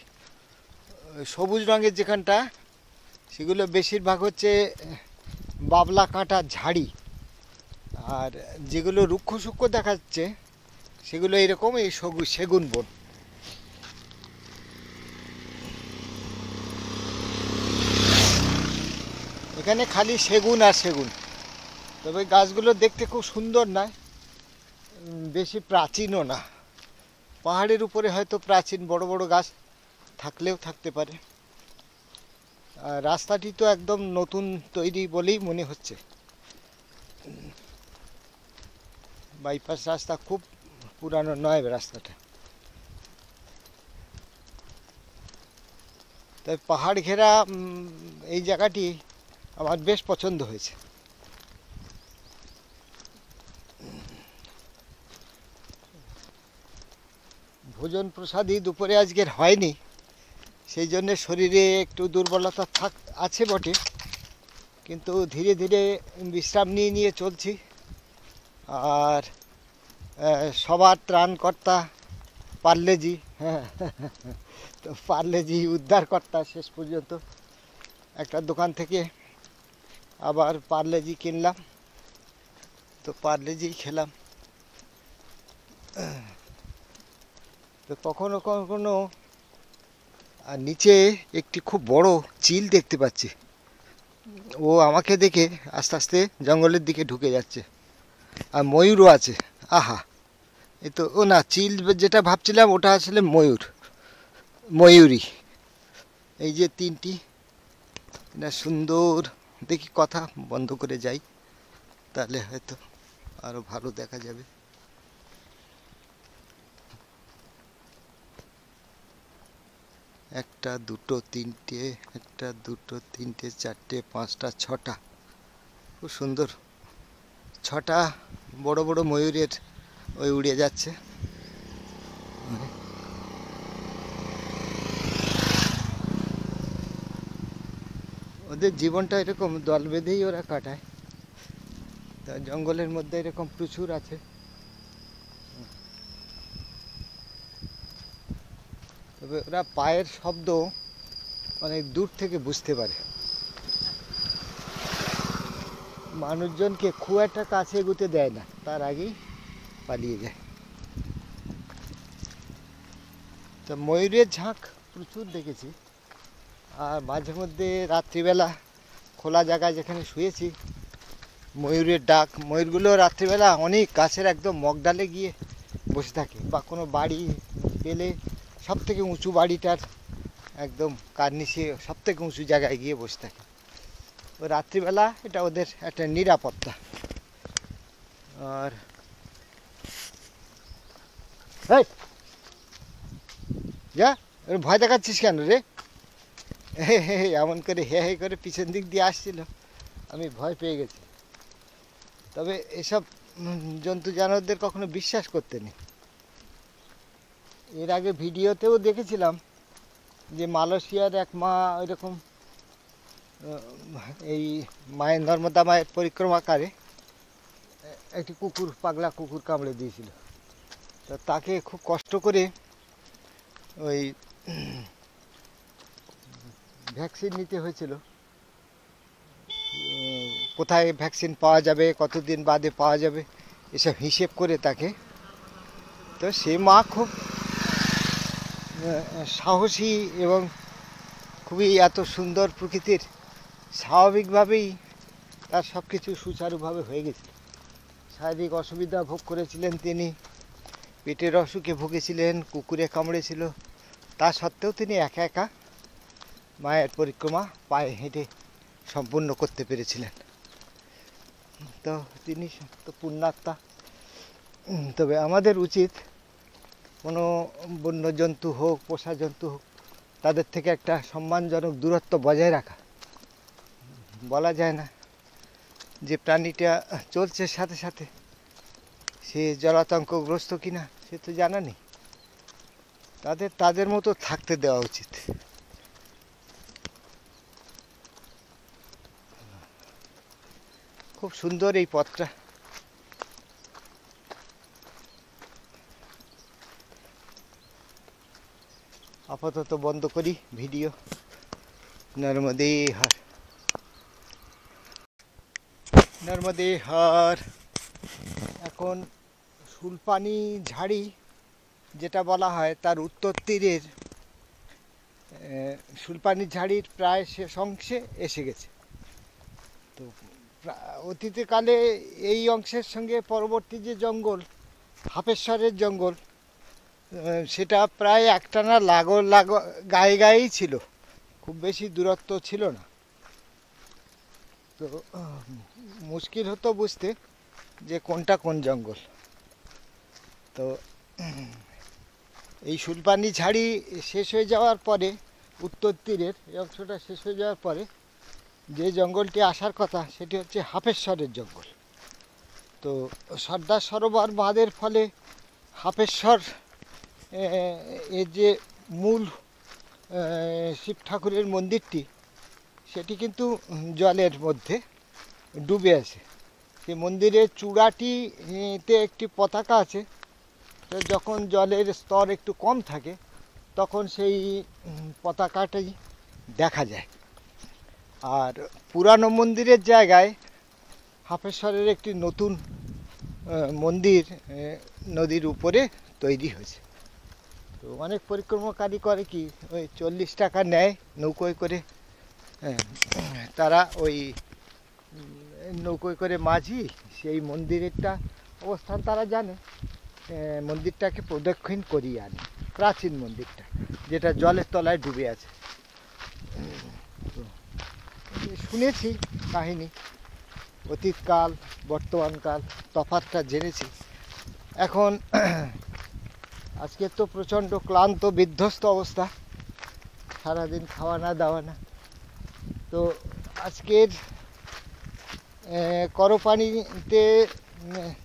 সবুজ রঙের যেখানটা, সেগুলো বেশিরভাগ হচ্ছে বাবলা কাঁটার ঝাড়ি। আর যেগুলো রুক্ষ সূক্ষ্ম দেখাচ্ছে, সেগুলো এরকম এই সেগুন বন। এখানে খালি সেগুন আর সেগুন। তবে গাছগুলো দেখতে খুব সুন্দর নয়, বেশি প্রাচীনও না। পাহাড়ের উপরে হয়তো প্রাচীন বড় বড় গাছ থাকলেও থাকতে পারে। রাস্তাটি তো একদম নতুন তৈরি বলেই মনে হচ্ছে। বাইপাস রাস্তা, খুব পুরানো নয় রাস্তাটা। তাই পাহাড় ঘেরা এই জায়গাটি আমার বেশ পছন্দ হয়েছে। ভোজন প্রসাদই দুপুরে আজকের হয়নি, সেই জন্যে শরীরে একটু দুর্বলতা আছে বটে, কিন্তু ধীরে ধীরে বিশ্রাম নিয়ে নিয়ে চলছি। আর সবার ত্রাণকর্তা পার্লেজি, হ্যাঁ, তো পার্লেজি উদ্ধারকর্তা। শেষ পর্যন্ত একটা দোকান থেকে আবার পার্লেজি কিনলাম, তো পার্লেজি খেলাম। তো কখনো কখনো নিচে একটি খুব বড় চিল দেখতে পাচ্ছি। ও আমাকে দেখে আস্তে আস্তে জঙ্গলের দিকে ঢুকে যাচ্ছে। আর ময়ূরও আছে, আহা এই তো ও না, চিল যেটা ভাবছিলাম ওটা আসলে ময়ূরী। এই যে তিনটি না সুন্দর, দেখি কথা বন্ধ করে যাই, তাহলে হয়তো আরো ভালো দেখা যাবে। একটা দুটো তিনটে, একটা দুটো তিনটে চারটে পাঁচটা ছটা, খুব সুন্দর। ছটা বড় বড় ময়ূরের ওই উড়ে যাচ্ছে। ওদের জীবনটা এরকম দল বেঁধেই ওরা কাটায়, তা জঙ্গলের মধ্যে এরকম প্রচুর আছে। তবে ওরা পায়ের শব্দ অনেক দূর থেকে বুঝতে পারে, মানুষজনকে খুব একটা কাছে এগুতে দেয় না, তার আগেই পালিয়ে যায়। তো ময়ূরের ঝাঁক প্রচুর দেখেছি। আর মাঝে মধ্যে রাত্রিবেলা খোলা জায়গায় যেখানে শুয়েছি, ময়ূরের ডাক, ময়ূরগুলো রাত্রিবেলা অনেক গাছের একদম মগডালে গিয়ে বসে থাকে, বা কোনো বাড়ি পেলে সব থেকে উঁচু বাড়িটার একদম কার্নিশে সব থেকে উঁচু জায়গায় গিয়ে বসে থাকে। ও রাত্রিবেলা এটা ওদের একটা নিরাপত্তা। আর যা ভয় দেখাচ্ছিস কেন রে? এমন করে হে হে করে পিছন দিক দিয়ে আসছিল, আমি ভয় পেয়ে গেছি। তবে এসব জন্তু জানোয়ারদের কখনো বিশ্বাস করতে নেই। এর আগে ভিডিওতেও দেখেছিলাম যে মালয়েশিয়ার এক মা ওইরকম এই মায়ের নর্মদা মায়ের পরিক্রমাকারে একটি কুকুর, পাগলা কুকুর কামড়ে দিয়েছিল। তো তাকে খুব কষ্ট করে ওই ভ্যাকসিন নিতে হয়েছিল। কোথায় ভ্যাকসিন পাওয়া যাবে, কতদিন বাদে পাওয়া যাবে, এসব হিসেব করে তাকে। তো সে মা খুব সাহসী এবং খুবই এত সুন্দর প্রকৃতির, স্বাভাবিকভাবেই তার সব কিছু সুচারুভাবে হয়ে গেছে। শারীরিক অসুবিধা ভোগ করেছিলেন তিনি, পেটের অসুখে ভুগেছিলেন, কুকুরে কামড়েছিল, তা সত্ত্বেও তিনি একা একা মায়ের পরিক্রমা পায়ে হেঁটে সম্পূর্ণ করতে পেরেছিলেন। তো তিনি তো পুণ্যাত্মা। তবে আমাদের উচিত কোনো বন্যজন্তু হোক, পোষা জন্তু হোক, তাদের থেকে একটা সম্মানজনক দূরত্ব বজায় রাখা। বলা যায় না যে প্রাণীটা চলছে সাথে সাথে সে জলাতঙ্কগ্রস্ত কিনা, সে তো জানা নেই। তাদের মতো থাকতে দেওয়া উচিত। খুব সুন্দর এই পথটা। আপাতত বন্ধ করি ভিডিও। নর্মদে হর, নর্মদে হর। এখন শুলপানি ঝাড়ি যেটা বলা হয়, তার উত্তর তীরের শুলপানি ঝাড়ির প্রায় শেষ অংশে এসে গেছে। তো অতীতকালে এই অংশের সঙ্গে পরবর্তী যে জঙ্গল, হাফেশ্বরের জঙ্গল, সেটা প্রায় একটানা গায়ে গায়েই ছিল, খুব বেশি দূরত্ব ছিল না। তো মুশকিল হতো বুঝতে যে কোনটা কোন জঙ্গল। তো এই শুলপানি ঝাড়ি শেষ হয়ে যাওয়ার পরে, উত্তর তীরের এই অংশটা শেষ হয়ে যাওয়ার পরে যে জঙ্গলটি আসার কথা সেটি হচ্ছে হাফেশ্বরের জঙ্গল। তো সর্দার সরোবর বাঁধের ফলে হাফেশ্বর এর যে মূল শিব ঠাকুরের মন্দিরটি, সেটি কিন্তু জলের মধ্যে ডুবে আছে। সেই মন্দিরের চূড়াটিতে একটি পতাকা আছে। তো যখন জলের স্তর একটু কম থাকে তখন সেই পতাকাটাই দেখা যায়। আর পুরানো মন্দিরের জায়গায় হাফেশ্বরের একটি নতুন মন্দির নদীর উপরে তৈরি হয়েছে। তো অনেক পরিক্রমাকারী করে কি, ওই 40 টাকা নেয় নৌকোয় করে। তারা ওই নৌকোয় করে মাঝি সেই মন্দিরেরটা অবস্থান তারা জানে, মন্দিরটাকে প্রদক্ষিণ করিয়ে আনি, প্রাচীন মন্দিরটা যেটা জলের তলায় ডুবে আছে। শুনেছি কাহিনী, অতীতকাল বর্তমানকাল তফাৎটা জেনেছি। এখন আজকে তো প্রচণ্ড ক্লান্ত বিধ্বস্ত অবস্থা, সারাদিন খাওয়া না দাওয়া না। তো আজকের করপানিতে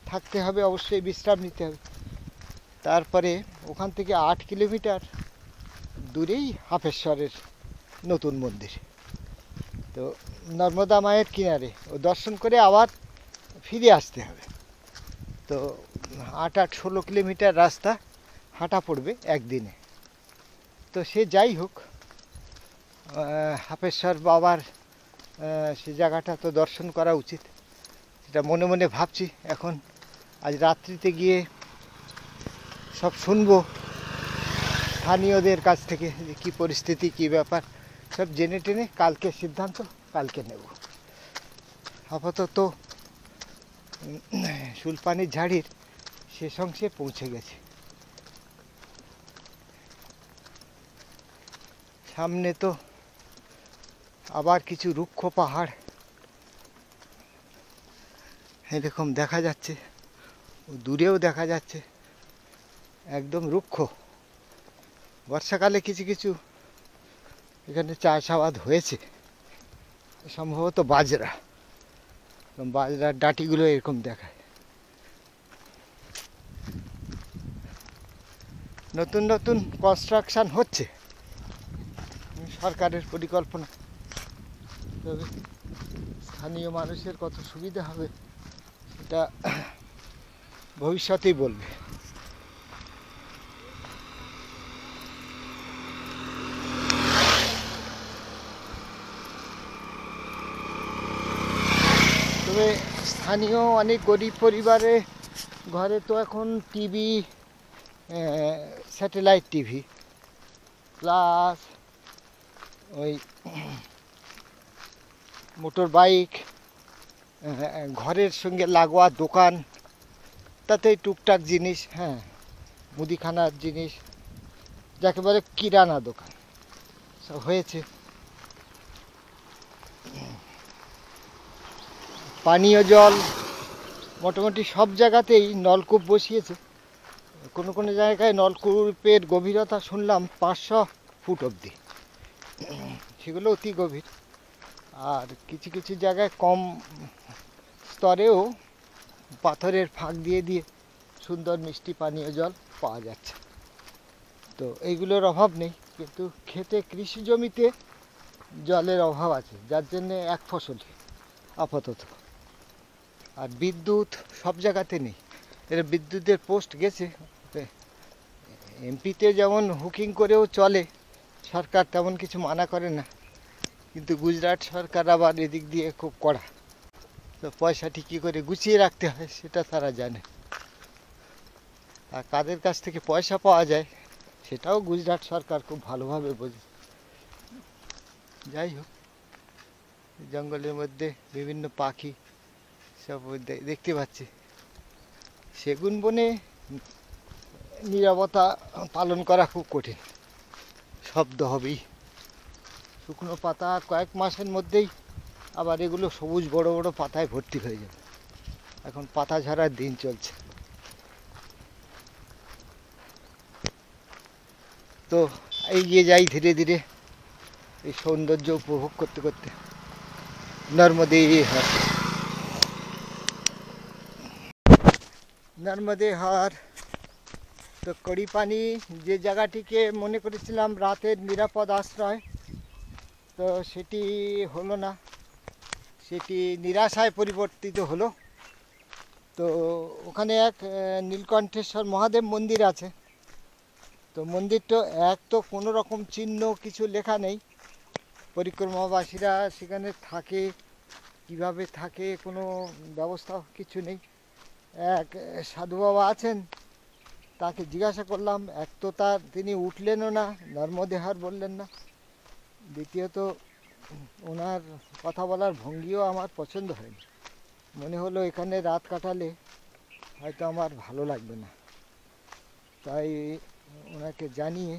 থাকতে হবে, অবশ্যই বিশ্রাম নিতে হবে। তারপরে ওখান থেকে 8 কিলোমিটার দূরেই হাফেশ্বরের নতুন মন্দির। তো নর্মদা মায়ের কিনারে ও দর্শন করে আবার ফিরে আসতে হবে। তো 8-16 কিলোমিটার রাস্তা হাঁটা পড়বে একদিনে। তো সে যাই হোক, হাফেশ্বর বাবার সে জায়গাটা তো দর্শন করা উচিত, সেটা মনে মনে ভাবছি। এখন আজ রাত্রিতে গিয়ে সব শুনবো স্থানীয়দের কাছ থেকে, যে কী পরিস্থিতি কী ব্যাপার, সব জেনে টেনে কালকে সিদ্ধান্ত কালকে নেব। আপাতত শুলপানির ঝাড়ির শেষ অংশে পৌঁছে গেছি। সামনে তো আবার কিছু রুক্ষ পাহাড় এরকম দেখা যাচ্ছে, দূরেও দেখা যাচ্ছে, একদম রুক্ষ। বর্ষাকালে কিছু কিছু এখানে চাষাবাদ হয়েছে, সম্ভবত বাজরার ডাঁটিগুলো এরকম দেখায়। নতুন নতুন কনস্ট্রাকশন হচ্ছে, সরকারের পরিকল্পনা। তবে স্থানীয় মানুষের কত সুবিধা হবে সেটা ভবিষ্যতেই বলবে। তবে স্থানীয় অনেক গরিব পরিবারে ঘরে তো এখন টিভি, স্যাটেলাইট টিভি, প্লাস ওই মোটর বাইক, ঘরের সঙ্গে লাগোয়া দোকান, তাতে টুকটাক জিনিস, মুদিখানার জিনিস, যাকে বলে কিরানা দোকান, সব হয়েছে। পানীয় জল মোটামুটি সব জায়গাতেই নলকূপ বসিয়েছে। কোনো কোনো জায়গায় নলকূপের গভীরতা শুনলাম 500 ফুট অবধি, সেগুলো অতি গভীর। আর কিছু কিছু জায়গায় কম স্তরেও পাথরের ফাঁক দিয়ে দিয়ে সুন্দর মিষ্টি পানীয় জল পাওয়া যাচ্ছে। তো এইগুলোর অভাব নেই, কিন্তু খেতে কৃষি জমিতে জলের অভাব আছে, যার জন্যে এক ফসলি আপাতত। আর বিদ্যুৎ সব জায়গাতে নেই। এর বিদ্যুতের পোস্ট গেছে, এমপিতে যেমন হুকিং করেও চলে, সরকার তেমন কিছু মানা করে না, কিন্তু গুজরাট সরকার আবার এদিক দিয়ে খুব কড়া। তো পয়সাটি কী করে গুছিয়ে রাখতে হয় সেটা তারা জানে, আর কাদের কাছ থেকে পয়সা পাওয়া যায় সেটাও গুজরাট সরকার খুব ভালোভাবে বোঝে। যাই হোক, জঙ্গলের মধ্যে বিভিন্ন পাখি সব দেখতে পাচ্ছি। সেগুন বনে নীরবতা পালন করা খুব কঠিন, শব্দ হবেই। শুকনো পাতা কয়েক মাসের মধ্যেই আবার এগুলো সবুজ বড় বড় পাতায় ভর্তি হয়ে যাবে। এখন পাতা ঝরার দিন চলছে। তো এগিয়ে যাই ধীরে ধীরে এই সৌন্দর্য উপভোগ করতে করতে। নর্মদে হার। তো কড়িপানি যে জায়গাটিকে মনে করেছিলাম রাতের নিরাপদ আশ্রয়, তো সেটি হলো না, সেটি নিরাশায় পরিবর্তিত হলো। তো ওখানে এক নীলকণ্ঠেশ্বর মহাদেব মন্দির আছে। তো মন্দিরটা তো কোনো রকম চিহ্ন কিছু লেখা নেই। পরিক্রমাবাসীরা সেখানে থাকে, কিভাবে থাকে কোনো ব্যবস্থা কিছু নেই। এক সাধু বাবা আছেন, তাকে জিজ্ঞাসা করলাম, এক তো তিনি উঠলেনও না, নর্মদেহার বললেন না, দ্বিতীয়ত ওনার কথা বলার ভঙ্গিও আমার পছন্দ হয়নি। মনে হলো এখানে রাত কাটালে হয়তো আমার ভালো লাগবে না। তাই ওনাকে জানিয়ে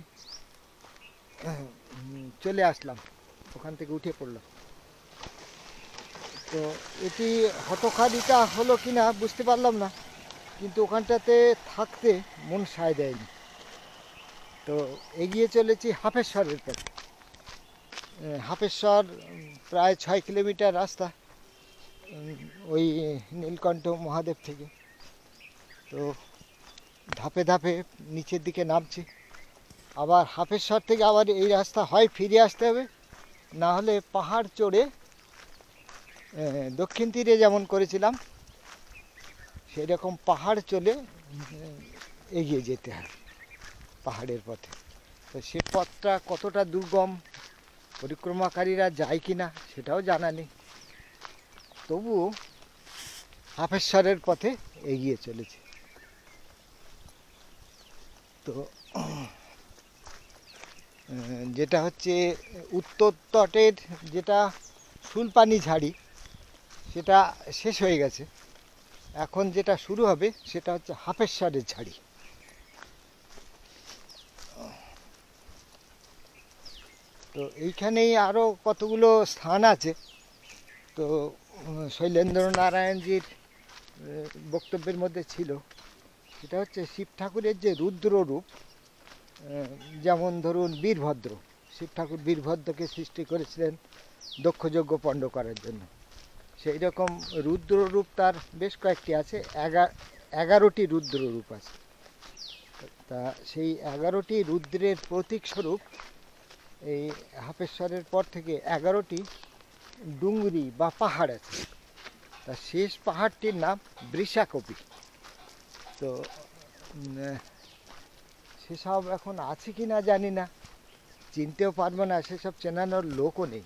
চলে আসলাম, ওখান থেকে উঠে পড়লাম। তো এটি হতখারিতা হলো কি না বুঝতে পারলাম না, কিন্তু ওখানটাতে থাকতে মন সায় দেয়নি। তো এগিয়ে চলেছি হাফেশ্বরের পথে। হাফেশ্বর প্রায় 6 কিলোমিটার রাস্তা ওই নীলকণ্ঠ মহাদেব থেকে। তো ধাপে ধাপে নিচের দিকে নামছি। আবার হাফেশ্বর থেকে আবার এই রাস্তা হয় ফিরে আসতে হবে, না হলে পাহাড় চড়ে দক্ষিণ তীরে যেমন করেছিলাম সেই রকম পাহাড় চলে এগিয়ে যেতে হয় পাহাড়ের পথে। তো সে পথটা কতটা দুর্গম, পরিক্রমাকারীরা যায় কি না সেটাও জানা নেই, তবুও হাফেশ্বরের পথে এগিয়ে চলেছে। তো যেটা হচ্ছে উত্তর তটের যেটা শুলপানি ঝাড়ি সেটা শেষ হয়ে গেছে, এখন যেটা শুরু হবে সেটা হচ্ছে হাফেশ্বরের ঝাড়ি। তো এইখানেই আরও কতগুলো স্থান আছে। তো শৈলেন্দ্র নারায়ণজির বক্তব্যের মধ্যে ছিল, সেটা হচ্ছে শিব ঠাকুরের যে রুদ্র রূপ, যেমন ধরুন বীরভদ্র, শিব ঠাকুর বীরভদ্রকে সৃষ্টি করেছিলেন দক্ষযজ্ঞ পণ্ড করার জন্য। সেই রকম রুদ্র রূপ তার বেশ কয়েকটি আছে, 11টি রুদ্র রূপ আছে। তা সেই 11টি রুদ্রের প্রতীক স্বরূপ এই হাফেশ্বরের পর থেকে 11টি ডুংরি বা পাহাড় আছে। তা শেষ পাহাড়টির নাম বৃষাকপি। তো সেসব এখন আছে কি না জানি না, চিনতেও পারবো না, সেসব চেনানোর লোকও নেই।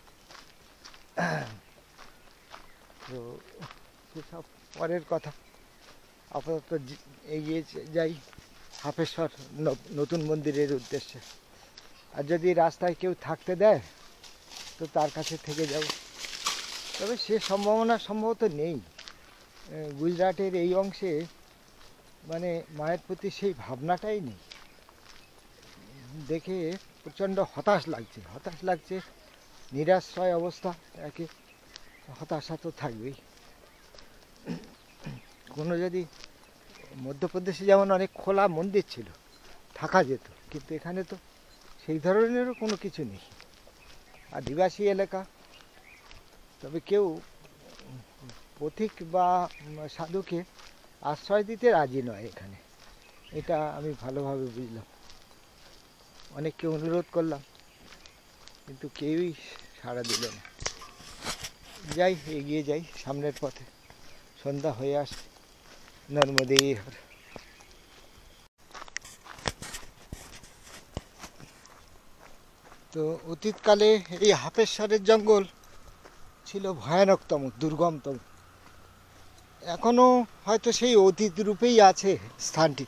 তো সেসব পরের কথা, আপাতত এগিয়ে যাই হাফেশ্বর নতুন মন্দিরের উদ্দেশ্যে। আর যদি রাস্তায় কেউ থাকতে দেয় তো তার কাছে থেকে যাব, তবে সে সম্ভাবনা সম্ভবত নেই। গুজরাটের এই অংশে মানে মায়ের প্রতি সেই ভাবনাটাই নেই। দেখে প্রচণ্ড হতাশ লাগছে, নিরাশ্রয় অবস্থা, একে হতাশা তো থাকবেই। কোনো যদি মধ্যপ্রদেশে যেমন অনেক খোলা মন্দির ছিল, থাকা যেত, কিন্তু এখানে তো সেই ধরনেরও কোনো কিছু নেই, আদিবাসী এলাকা। তবে কেউ পথিক বা সাধুকে আশ্রয় দিতে রাজি নয় এখানে, এটা আমি ভালোভাবে বুঝলাম। অনেককে অনুরোধ করলাম, কিন্তু কেউই সাড়া দিল না। যাই, এগিয়ে যাই সামনের পথে, সন্ধ্যা হয়ে আসে। নর্মদে হর। তো অতীতকালে এই হাফেশ্বরের জঙ্গল ছিল ভয়ানকতম, দুর্গমতম। এখনো হয়তো সেই অতীত রূপেই আছে স্থানটি।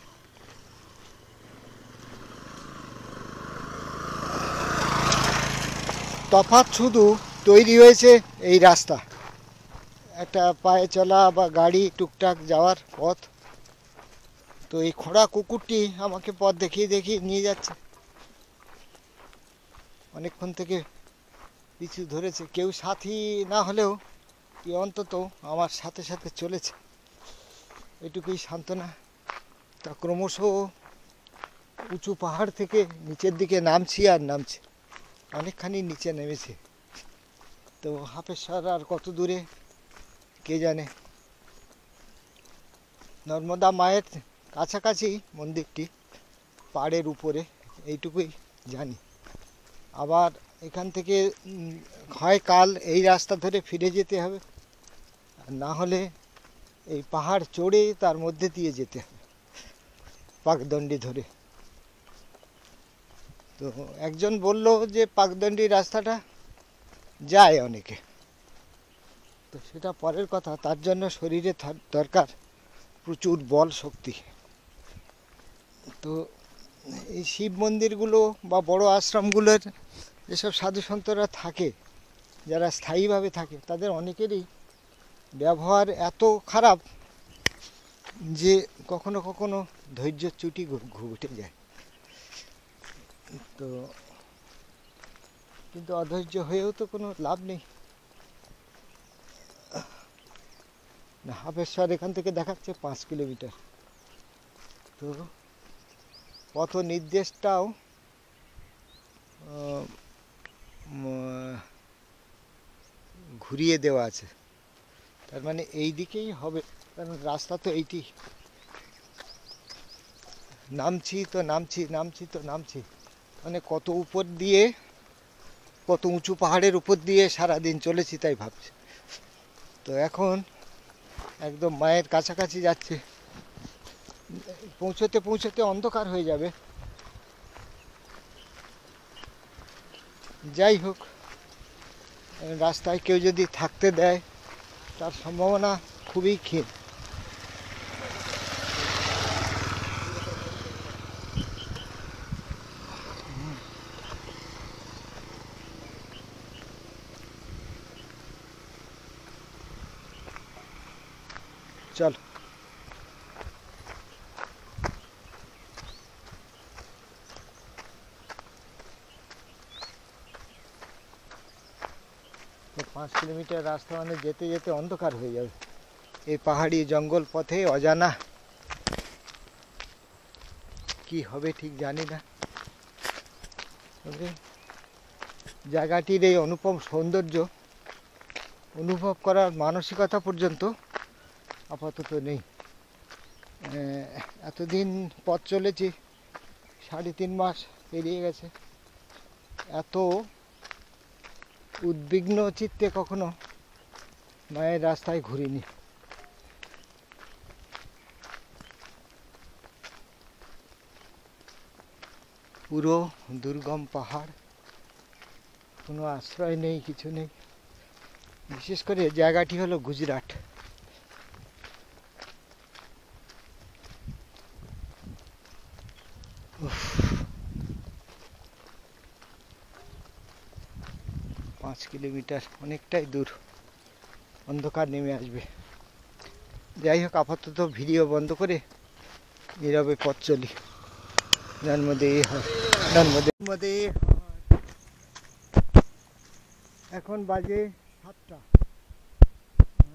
তফাৎ শুধু তৈরি হয়েছে এই রাস্তা, একটা পায়ে চলা বা গাড়ি টুকটাক যাওয়ার পথ। তো এই খোঁড়া কুকুরটি আমাকে পথ দেখিয়ে দেখিয়ে নিয়ে যাচ্ছে, অনেকক্ষণ থেকে পিছু ধরেছে। কেউ সাথী না হলেও কি অন্তত আমার সাথে সাথে চলেছে, এটুকুই সান্ত্বনা। তা ক্রমশ উঁচু পাহাড় থেকে নিচের দিকে নামছি আর নামছি, অনেকখানি নিচে নেমেছে। তো হাফেশ্বর আর কত দূরে কে জানে। নর্মদা মায়ের কাছাকাছি মন্দিরটি, পাড়ের উপরে, এইটুকুই জানি। আবার এখান থেকে হয় কাল এই রাস্তা ধরে ফিরে যেতে হবে, না হলে এই পাহাড় চড়ে তার মধ্যে দিয়ে যেতে হবে পাকদণ্ডি ধরে। তো একজন বলল যে পাকদণ্ডি রাস্তাটা যায় অনেকে, তো সেটা পরের কথা। তার জন্য শরীরে দরকার প্রচুর বল শক্তি। তো এই শিব মন্দিরগুলো বা বড় আশ্রমগুলোর যেসব সাধু সন্তরা থাকে, যারা স্থায়ীভাবে থাকে, তাদের অনেকেরই ব্যবহার এত খারাপ যে কখনো কখনো ধৈর্যের চুটি ঘুটে যায়। তো কিন্তু অধৈর্য হয়েও তো কোনো লাভ নেই। না, হাফেশ্বর এখান থেকে দেখাচ্ছে 5 কিলোমিটার। তো পথ নির্দেশটাও ঘুরিয়ে দেওয়া আছে, তার মানে এই দিকেই হবে, কারণ রাস্তা তো এইটি। নামছি তো নামছি, নামছি তো নামছি, মানে কত উপর দিয়ে, কত উঁচু পাহাড়ের উপর দিয়ে সারাদিন চলেছি তাই ভাবছি। তো এখন একদম মায়ের কাছাকাছি যাচ্ছে, পৌঁছতে পৌঁছতে অন্ধকার হয়ে যাবে। যাই হোক, রাস্তায় কেউ যদি থাকতে দেয় তার সম্ভাবনা খুবই ক্ষীণ। চল, তো 5 কিলোমিটার রাস্তা মানে যেতে যেতে অন্ধকার হয়ে যাবে। এই পাহাড়ি জঙ্গল পথে অজানা, কি হবে ঠিক জানি না। তবে জায়গাটির এই অনুপম সৌন্দর্য অনুভব করার মানসিকতা পর্যন্ত আপাতত নেই। এতদিন পথ চলেছি, 3.5 মাস পেরিয়ে গেছে, এত উদ্বিগ্ন চিত্তে কখনো মায়ের রাস্তায় ঘুরিনি। পুরো দুর্গম পাহাড়, কোনো আশ্রয় নেই, কিছু নেই। বিশেষ করে জায়গাটি হলো গুজরাট। 5 কিলোমিটার অনেকটাই দূর, অন্ধকার নেমে আসবে। যাই হোক, আপাতত ভিডিও বন্ধ করে নীরবে পথ চলি। এখন বাজে 7টা।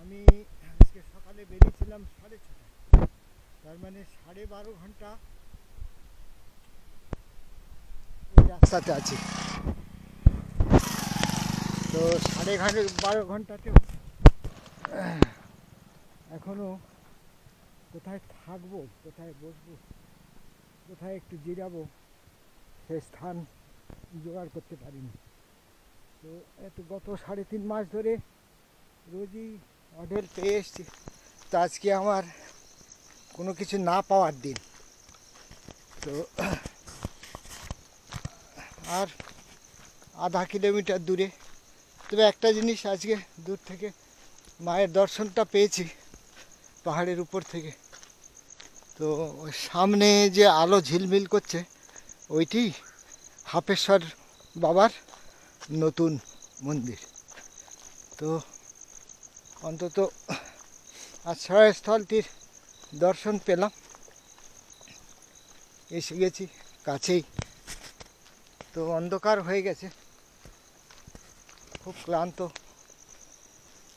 আমি আজকে সকালে বেরিয়েছিলাম 6:30, তার মানে 12.5 ঘন্টা এই রাস্তাতে আছি। তো 12.5 ঘন্টাতেও এখনো কোথায় থাকবো, কোথায় বসবো, কোথায় একটু জিরাবো, সে স্থান জোগাড় করতে পারিনি। তো গত 3.5 মাস ধরে রোজই অঢেল পেয়ে এসছি। তো আজকে আমার কোনো কিছু না পাওয়ার দিন। তো আর আধা কিলোমিটার দূরে, তবে একটা জিনিস, আজকে দূর থেকে মায়ের দর্শনটা পেয়েছি পাহাড়ের উপর থেকে। তো সামনে যে আলো ঝিলমিল করছে, ওইটি হাফেশ্বর বাবার নতুন মন্দির। তো অন্তত আশ্রয়স্থলটির দর্শন পেলাম, এসে গেছি কাছেই। তো অন্ধকার হয়ে গেছে, খুব ক্লান্ত।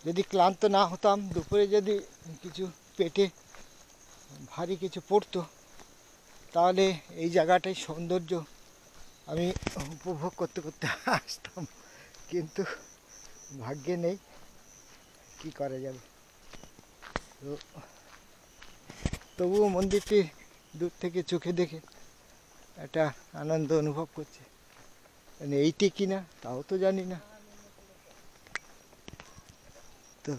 যদি ক্লান্ত না হতাম, দুপুরে যদি কিছু পেটে ভারী কিছু পড়তো, তাহলে এই জায়গাটাই সৌন্দর্য আমি উপভোগ করতে করতে আসতাম, কিন্তু ভাগ্যে নেই, কি করা যাবে। তো তবুও মন্দিরটি দূর থেকে চোখে দেখে একটা আনন্দ অনুভব করছে। মানে এইটি কিনা তাও তো জানি না। তো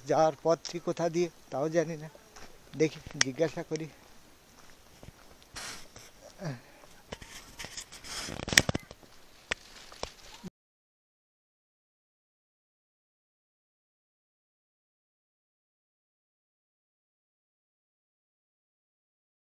যাওয়ার পথটি কোথা দিয়ে তাও জানি না, দেখি জিজ্ঞাসা করি।